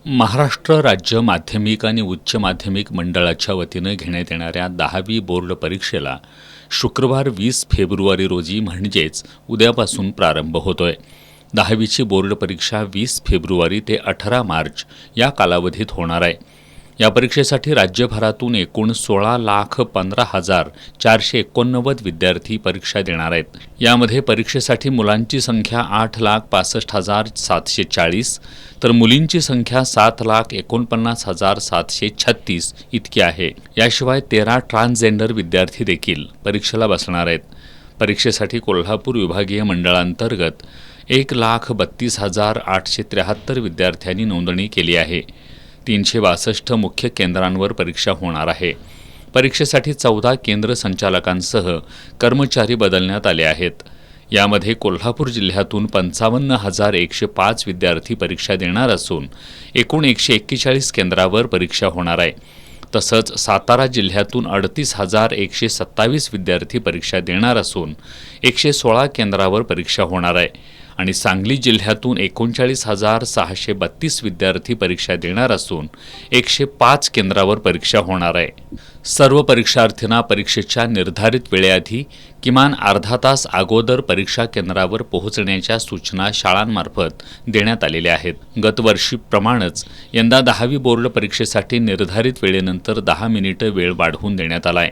महाराष्ट्र राज्य माध्यमिक आणि उच्च माध्यमिक मंडळाच्या वतीनं घेण्यात येणाऱ्या 10वी बोर्ड परीक्षेला शुक्रवार 20 फेब्रुवारी रोजी म्हणजेच उद्यापासून प्रारंभ होतोय। 10वीची बोर्ड परीक्षा 20 फेब्रुवारी ते 18 मार्च या कालावधीत होणार आहे। या परीक्षेसाठी राज्यभरातून एकूण 16,15,489 विद्यार्थी परीक्षा देणार आहेत। यामध्ये परीक्षेसाठी मुलांची संख्या 8,65,740 तर मुलींची संख्या 7,49,736 इतकी आहे। याशिवाय 13 ट्रान्सजेंडर विद्यार्थी देखील परीक्षेला बसणार आहेत। परीक्षेसाठी कोल्हापूर विभागीय मंडळांतर्गत 1,32,873 विद्यार्थ्यांनी नोंदणी केली आहे। 362 मुख्य केंद्रांवर परीक्षा होणार आहे। परीक्षेसाठी 14 केंद्र संचालकांसह कर्मचारी बदलण्यात आले आहेत। यामध्ये कोल्हापूर जिल्ह्यातून 55,105 विद्यार्थी परीक्षा देणार असून एकूण 141 केंद्रावर परीक्षा होणार आहे। तसंच सातारा जिल्ह्यातून 38,127 विद्यार्थी परीक्षा देणार असून 116 केंद्रावर परीक्षा होणार आहे आणि सांगली जिल्ह्यातून 39,632 विद्यार्थी परीक्षा देणार असून 105 केंद्रावर परीक्षा होणार आहे। सर्व परीक्षार्थींना परीक्षेच्या निर्धारित वेळेआधी किमान अर्धा तास अगोदर परीक्षा केंद्रावर पोहोचण्याच्या सूचना शाळांमार्फत देण्यात आलेल्या आहेत। गतवर्षीप्रमाणेच यंदा 10वी बोर्ड परीक्षेसाठी निर्धारित वेळेनंतर 10 मिनिटं वेळ वाढवून देण्यात आला आहे।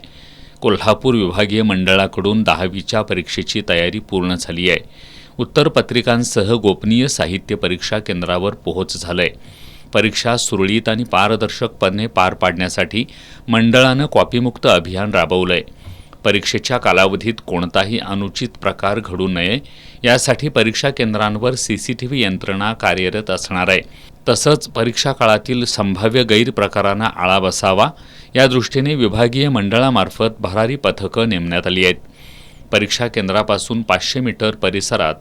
कोल्हापूर विभागीय मंडळाकडून 10वीच्या परीक्षेची तयारी पूर्ण झाली आहे। उत्तरपत्रिकांसह गोपनीय साहित्य परीक्षा केंद्रावर पोहोच झालंय। परीक्षा सुरळीत आणि पारदर्शकपणे पार पाडण्यासाठी मंडळानं कॉपीमुक्त अभियान राबवलंय। परीक्षेच्या कालावधीत कोणताही अनुचित प्रकार घडू नये यासाठी परीक्षा केंद्रांवर CCTV यंत्रणा कार्यरत असणार आहे। तसंच परीक्षा काळातील संभाव्य गैरप्रकारांना आळा बसावा या दृष्टीने विभागीय मंडळामार्फत भरारी पथकं नेमण्यात आली आहेत। परीक्षा केंद्रापासून 500 मीटर परिसरात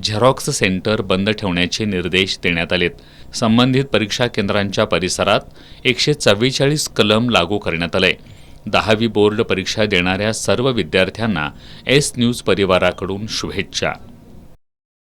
झेरॉक्स सेंटर बंद ठेवण्याचे निर्देश देण्यात आलेत। संबंधित परीक्षा केंद्रांच्या परिसरात 144 कलम लागू करण्यात आले। 10वी बोर्ड परीक्षा देणाऱ्या सर्व विद्यार्थ्यांना S न्यूज परिवाराकडून शुभेच्छा।